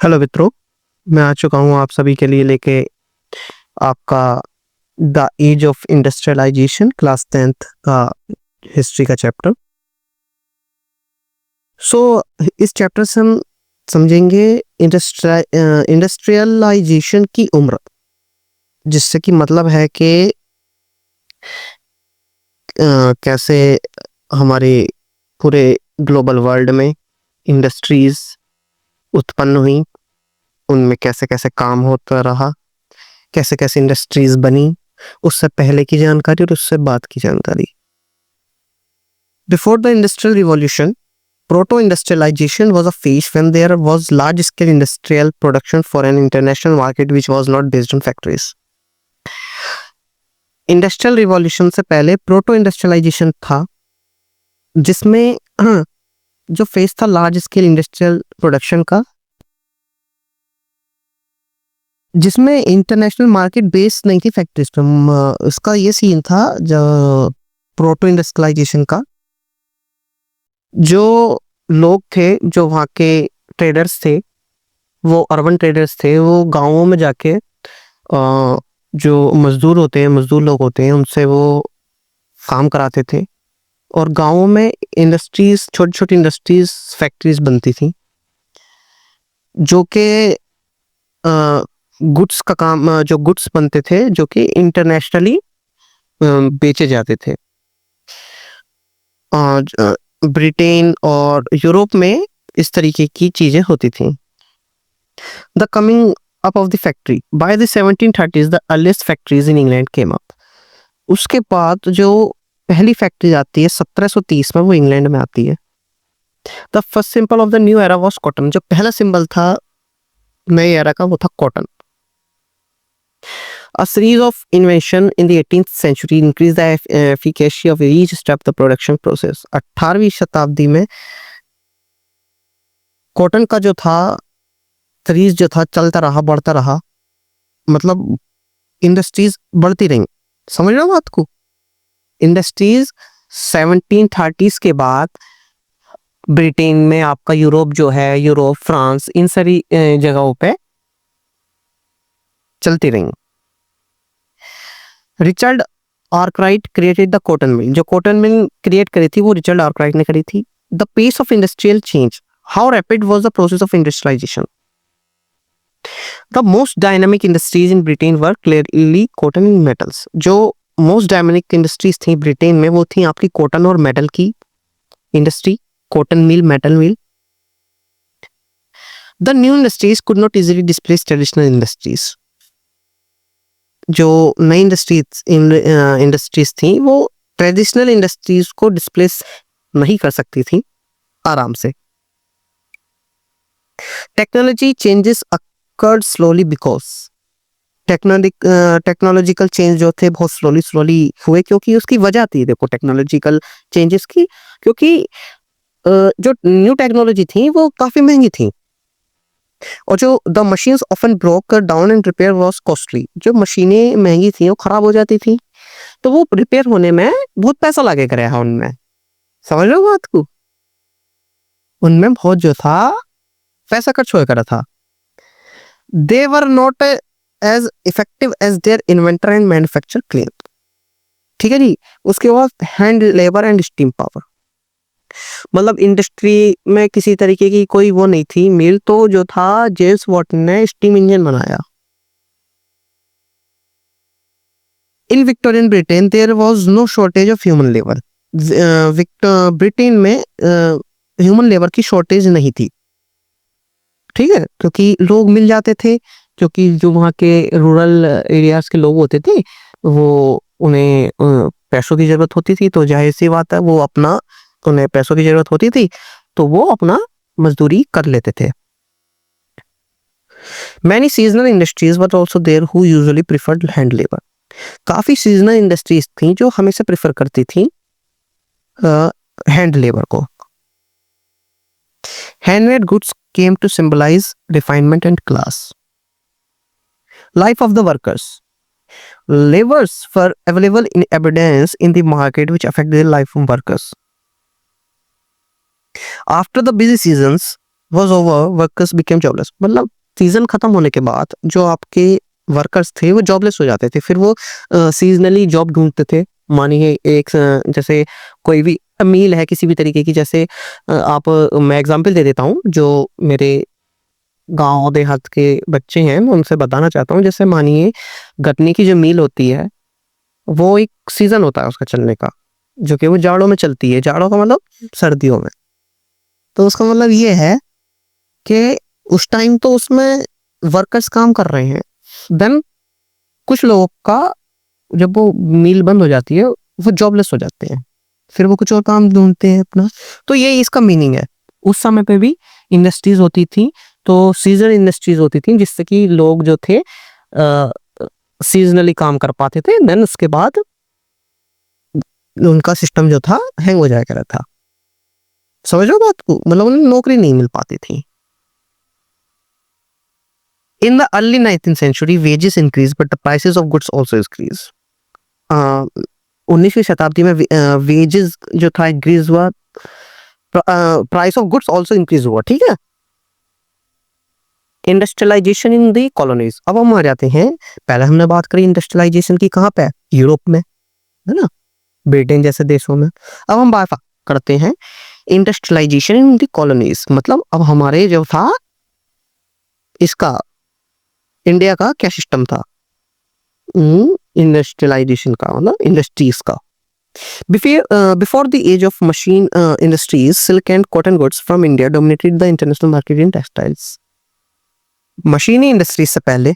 Hello मित्रों, मैं आ चुका हूँ आप सभी के लिए लेके आपका the age of industrialisation class 10th का हिस्ट्री का चैप्टर। इस चैप्टर से हम समझेंगे इंडस्ट्रियलाइजेशन की उम्र, जिससे कि मतलब है कि कैसे हमारे पूरे ग्लोबल वर्ल्ड में इंडस्ट्रीज उत्पन्न हुई, उनमें कैसे कैसे काम होता रहा, कैसे कैसे इंडस्ट्रीज बनी, उससे पहले की जानकारी और उससे बाद की जानकारी। Before the industrial revolution, proto-industrialization was a phase when there was large-scale industrial production for an international market which was not based on factories. Industrial revolution से पहले प्रोटो इंडस्ट्रियलाइजेशन था, जिसमें जो फेज था लार्ज स्केल इंडस्ट्रियल प्रोडक्शन का, जिसमें international market base नहीं थी फैक्ट्रीज पे। इसका ये सीन था जो प्रोटो इंडस्ट्रियलाइजेशन का, जो लोग थे, जो वहाँ के ट्रेडर्स थे, वो अर्बन ट्रेडर्स थे, वो गांवों में जाके जो मजदूर होते हैं, मजदूर लोग होते हैं, उनसे वो काम कराते थे। और गांवों में इंडस्ट्रीज, छोटी छोटी इंडस्ट्रीज, फैक्ट्रीज बनती थी, जो कि गुड्स का काम, जो गुड्स बनते थे, जो कि इंटरनेशनली बेचे जाते थे। ब्रिटेन और यूरोप में इस तरीके की चीजें होती थी। The coming up of the factory. By the 1730s, the earliest factories in England came up. उसके बाद जो पहली फैक्ट्री आती है 1730 में, वो इंग्लैंड में आती है। The first symbol of the new era was cotton. जो पहला सिंबल था नए एरा का, वो था cotton. A series of invention in the 18th century increased the efficacy of each step the production process. 18वीं शताब्दी में कॉटन का जो था सीरीज जो था चलता रहा, बढ़ता रहा, मतलब इंडस्ट्रीज बढ़ती रही। समझ रहे हो बात को? इंडस्ट्रीज 1730s के बाद ब्रिटेन में, आपका यूरोप जो है, यूरोप, फ्रांस, इन सारी जगहों पे चलती रही। Richard Arkwright created the cotton mill. जो कॉटन मिल क्रिएट करी थी, वो रिचर्ड आर्कराइट ने करी थी। The pace of industrial change, how rapid was the process of industrialisation. The most dynamic industries in Britain were clearly cotton and metals. जो most dynamic industries थी Britain में, वो थी आपकी कॉटन और मेटल की industry, cotton mill, metal mill. The new industries could not easily displace traditional industries. जो नई इंडस्ट्रीज थी, वो ट्रेडिशनल इंडस्ट्रीज को डिस्प्लेस नहीं कर सकती थी आराम से। Technology changes occurred slowly because technological change जो थे बहुत स्लोली हुए, क्योंकि उसकी वजह थी, देखो, टेक्नोलॉजिकल चेंजेस की, क्योंकि जो न्यू टेक्नोलॉजी थी वो काफी महंगी थी, और जो the machines often broke down and repair was costly. जो मशीनें महंगी थी, वो खराब हो जाती थी, तो वो रिपेयर होने में बहुत पैसा लगेगा रहा उनमें। समझ रहे हो बात को? उनमें बहुत जो था पैसा खर्च होया करा था। They were not as effective as their inventor and manufacturer claimed. ठीक है जी। उसके बाद hand labour and steam power, मतलब इंडस्ट्री में किसी तरीके की कोई वो नहीं थी मिल, तो जो था जेम्स वाट ने स्टीम इंजन बनाया। In Victorian Britain there was no shortage of human labour. Britain में ह्यूमन लेबर की शॉर्टेज नहीं थी, ठीक है, क्योंकि लोग मिल जाते थे, क्योंकि जो वहाँ के रूरल एरियाज के लोग होते थे, वो उन्हें पैसों की जरूरत होती थी, तो जाहिर सी बात है वो अपना, उन्हें पैसों की जरूरत होती थी, तो वो अपना मजदूरी कर लेते थे। Many seasonal industries were also there who usually preferred hand labour. काफी सीजनल इंडस्ट्रीज थी जो हमेशा प्रेफर करती थी हैंड लेबर को। Handmade goods came to symbolize refinement and class. Life of the workers. Labors were available in abundance in the market which affected the life of workers. After the busy seasons, was over, workers became jobless. मतलब season खत्म होने के बाद जो आपके workers थे वो jobless हो जाते थे, फिर वो सीजनली जॉब ढूंढते थे। मानिए एक जैसे कोई भी मील है किसी भी तरीके की, जैसे मैं एग्जांपल दे देता हूँ, जो मेरे गांव देहात के बच्चे हैं मैं उनसे बताना चाहता हूँ। जैसे मानिए गन्ने की जो मील होती है, वो एक सीजन होता है उसका चलने का, जो कि वो जाड़ों में चलती है। जाड़ों का मतलब सर्दियों में। तो उसका मतलब ये है कि उस टाइम तो उसमें वर्कर्स काम कर रहे हैं, देन कुछ लोगों का जब वो मील बंद हो जाती है वो जॉबलेस हो जाते हैं, फिर वो कुछ और काम ढूंढते हैं अपना। तो ये इसका मीनिंग है। उस समय पे भी इंडस्ट्रीज होती थी, तो सीजन इंडस्ट्रीज होती थी, जिससे कि लोग जो थे सीजनली काम कर पाते थे। देन उसके बाद उनका सिस्टम जो था हैंग हो जाया करा था। समझ रहे हो बात को? मतलब उन्हें नौकरी नहीं मिल पाती थी। In the early 19th century, wages increased, but the prices of goods also increased. 19वीं शताब्दी में वेजेस जो था इंक्रीज हुआ, price of goods also increase हुआ। ठीक है। इंडस्ट्रियलाइजेशन इन दी कॉलोनीज। अब हम आ जाते हैं, पहले हमने बात करी इंडस्ट्रियलाइजेशन की कहाँ पे, यूरोप में, है ना, ब्रिटेन जैसे देशों में। अब हम बात करते हैं इंडस्ट्रियलाइजेशन इन दी कॉलोनीज। मतलब अब हमारे जो था इसका इंडिया का क्या सिस्टम था इंडस्ट्रियलाइजेशन का, मतलब इंडस्ट्रीज का। Before the age of machine industries, silk and cotton goods from India dominated the international market in textiles. मशीनी इंडस्ट्री से पहले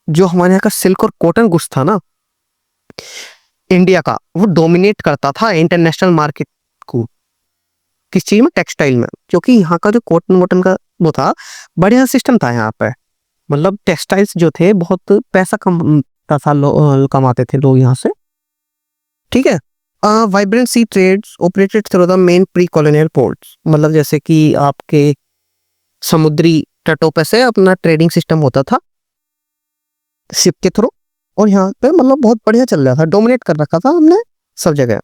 जो हमारे यहाँ का सिल्क और कॉटन गुड्स था ना इंडिया का, वो डोमिनेट करता था इंटरनेशनल मार्केट को। किस चीज में? टेक्सटाइल में। क्योंकि यहाँ का जो कॉटन वॉटन का वो था, बढ़िया सिस्टम था यहाँ पे। मतलब टेक्सटाइल्स जो थे बहुत पैसा कमाता था, कमाते थे लोग यहाँ से। ठीक है। Vibrant sea trades operated through the main pre colonial ports. मतलब जैसे कि आपके समुद्री तटों पे से अपना ट्रेडिंग सिस्टम होता था शिप के थ्रू, और यहाँ पे मतलब बहुत बढ़िया चल रहा था, डोमिनेट कर रखा था हमने सब जगह।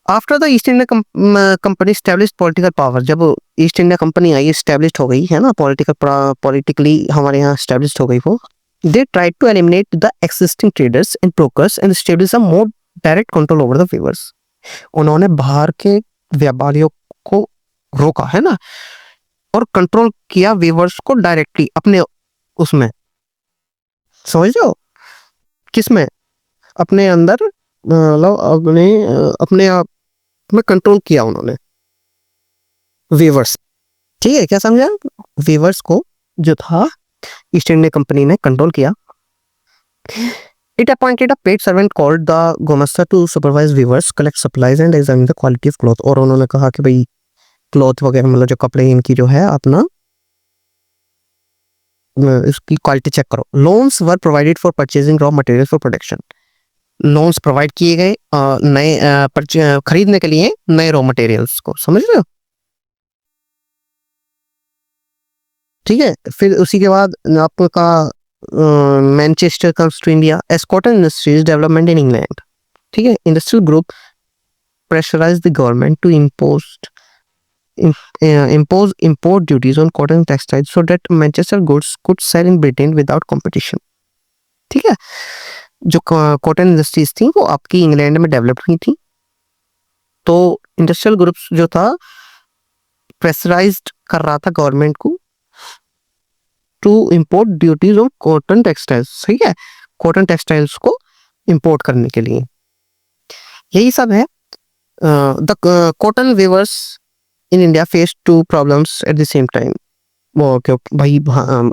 After the east India company establish political power, जब ईस्ट इंडिया कंपनी आई, स्टैब्लिश हो गई है ना, पॉलिटिकली हमारे यहाँ स्टैब्लिश हो गई वो, they tried to eliminate the existing traders and brokers and establish a more direct control over the weavers. उन्होंने बाहर के व्यापारियों को रोका, है ना, और कंट्रोल किया वेवर्स को डायरेक्टली अपने उसमें। समझ रहे हो? किसमें? अपने अंदर, मतलब अपने आप में कंट्रोल किया उन्होंने वेवर्स। ठीक है, क्या समझा? वेवर्स को जो था ईस्ट इंडिया कंपनी ने कंट्रोल किया। It appointed a paid servant called the Gomasta to supervise weavers, collect supplies and examine the quality of cloth. और उन्होंने कहा कि भाई क्लॉथ वगैरह, मतलब जो कपड़े इनकी जो है अपना इसकी क्वालिटी चेक करो। Loans were provided for purchasing raw material for production. Loans provide किए गए नए खरीदने के लिए नए रॉ मटेरियल्स को। समझ रहे हो? ठीक है। फिर उसी के बाद आपका Manchester comes to India as cotton industries development in England. ठीक है। Industrial group pressurise the government to impose import duties on cotton textiles so that Manchester goods could sell in Britain without competition. ठीक है। जो cotton industries थी वो आपकी England में develop हुई थी, तो इंडस्ट्रियल ग्रुप्स जो था प्रेशराइज्ड कर रहा था गवर्नमेंट को to import duties on cotton textiles. सही है, कॉटन टेक्सटाइल्स को इंपोर्ट करने के लिए। यही सब है। The cotton weavers in India face two problems at the same time. वो क्यों भाई,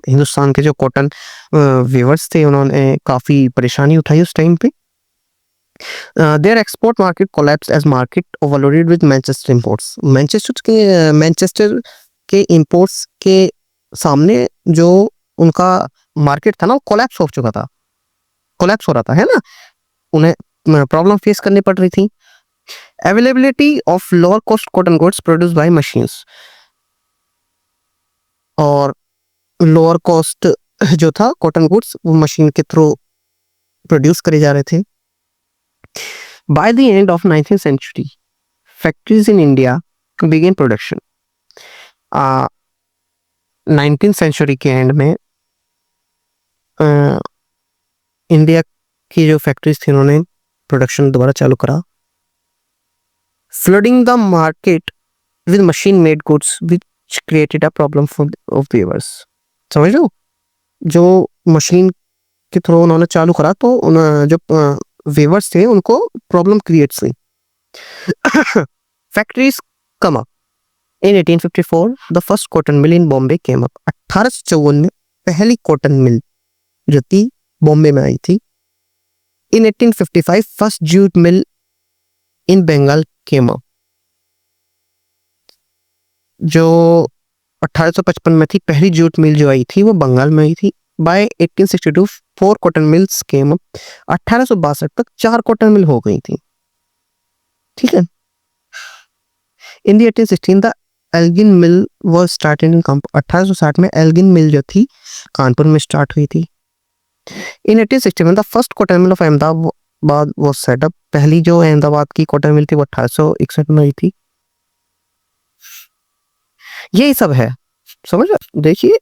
हिंदुस्तान के जो कॉटन वीवर्स थे उन्होंने काफी परेशानी उठाई उस टाइम पे। Their export market collapse as market overloaded with Manchester imports. Manchester के इंपोर्ट्स के सामने जो उनका मार्केट था ना, वो कोलैप्स हो चुका था, कोलैप्स हो रहा था, है ना, उन्हें प्रॉब्लम फेस करनी पड़ रही थी। Availability of lower cost cotton goods produce by machines. और लोअर कॉस्ट जो था कॉटन गुड्स वो मशीन के थ्रू प्रोड्यूस करे जा रहे थे। By the end of 19th century factories in India began production. 19th century के एंड में इंडिया की जो फैक्ट्रीज थी उन्होंने प्रोडक्शन दोबारा चालू करा, flooding the market with machine made goods which created a problem of weavers. समझ लो, जो मशीन के थ्रू उन्होंने चालू करा तो जो व्यूअर्स थे उनको प्रॉब्लम क्रिएट हुई। Factories come up in 1854 the first cotton mill in Bombay came up. 1854 में पहली कॉटन मिल जो थी बॉम्बे में आई थी। इन 1855 फर्स्ट जूट मिल इन बंगाल केम अप। जो 1855 में थी पहली जूट मिल जो आई थी वो बंगाल में आई थी। By 1862 4 cotton mills came up. 1862 तक 4 कॉटन मिल हो गई थी। ठीक है। In the 1816 the Elgin mill was started in Kanpur. 1860 में एल्गिन मिल जो थी कानपुर में स्टार्ट हुई थी। इन 1861 the first cotton mill of Ahmedabad was set up. पहली जो अहमदाबाद की कॉटन मिल थी वो 1861 में आई थी। यही सब है, समझ देखिए।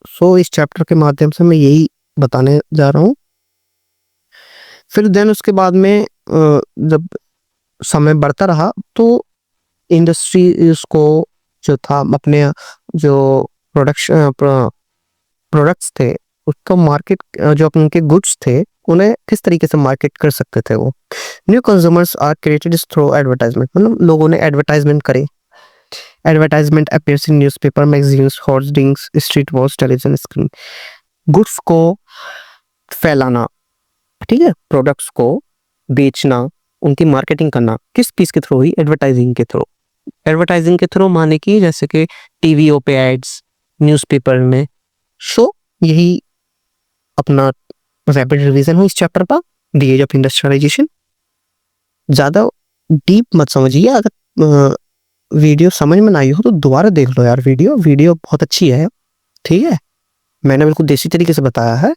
सो इस चैप्टर के माध्यम से मैं यही बताने जा रहा हूँ। फिर देन उसके बाद में जब समय बढ़ता रहा तो इंडस्ट्रीज को जो था अपने जो प्रोडक्ट्स थे उसका मार्केट, जो उनके गुड्स थे उन्हें किस तरीके से मार्केट कर सकते थे वो। New consumers are created through advertisement, मतलब लोगों ने एडवर्टाइजमेंट करे। Advertisement appears in newspaper, magazines, hoardings, street walls, television screen. Goods को फैलाना, ठीक है, प्रोडक्ट्स को बेचना, उनकी मार्केटिंग करना किस चीज के थ्रू हुई? एडवर्टाइजिंग के थ्रू। एडवर्टाइजिंग के थ्रू माने कि जैसे कि टीवीओ पे एड्स, न्यूज़पेपर में शो। यही अपना रैपिड रिवीजन हो इस चैप्टर का, द एज ऑफ इंडस्ट्रियलाइजेशन। ज्यादा डीप मत समझिए। अगर वीडियो समझ में ना आई हो तो दोबारा देख लो यार। वीडियो बहुत अच्छी है, ठीक है। मैंने बिल्कुल देसी तरीके से बताया है,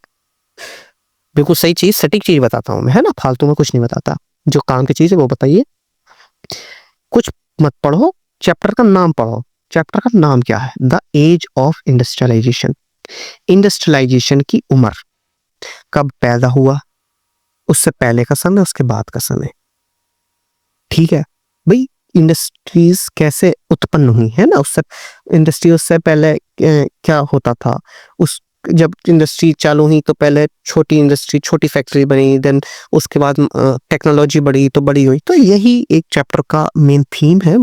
बिल्कुल सही चीज, सटीक चीज बताता हूँ मैं, है ना। फालतू में कुछ नहीं बताता। जो काम की चीज है वो बताइए। कुछ मत पढ़ो, चैप्टर का नाम पढ़ो। चैप्टर का नाम क्या है? The age of industrialisation. Industrialisation की उम्र, कब पैदा हुआ, उससे पहले का समय, उसके बाद का समय। ठीक है भाई, इंडस्ट्रीज कैसे उत्पन्न हुई, है ना। उससे इंडस्ट्री, उससे पहले क्या होता था। उस जब इंडस्ट्री चालू हुई तो पहले छोटी इंडस्ट्री, छोटी फैक्ट्री बनी, देन उसके बाद टेक्नोलॉजी बढ़ी तो बड़ी हुई। तो यही एक चैप्टर का मेन थीम है।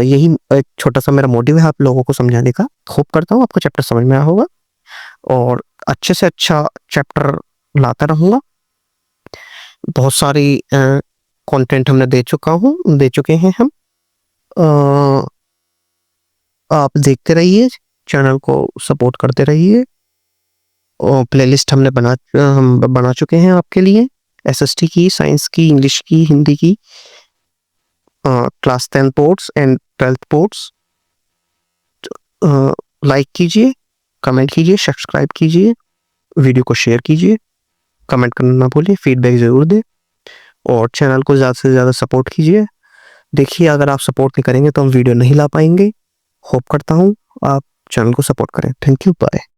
यही एक छोटा सा मेरा मोटिव है आप लोगों को समझाने का। होप करता हूँ आपको चैप्टर समझ में आया होगा और अच्छे से अच्छा चैप्टर लाता रहूंगा। बहुत सारी कंटेंट हमने दे चुके हैं हम। आप देखते रहिए, चैनल को सपोर्ट करते रहिए। और प्लेलिस्ट हम बना चुके हैं आपके लिए, एसएसटी की, साइंस की, इंग्लिश की, हिंदी की, class 10 boards and 12th boards. Like कीजिए, कमेंट कीजिए, सब्सक्राइब कीजिए, वीडियो को शेयर कीजिए, कमेंट करना ना भूलिए, फीडबैक जरूर दें और चैनल को ज़्यादा से ज़्यादा सपोर्ट कीजिए। देखिए, अगर आप सपोर्ट नहीं करेंगे तो हम वीडियो नहीं ला पाएंगे। होप करता हूँ आप चैनल को सपोर्ट करें। Thank you, bye.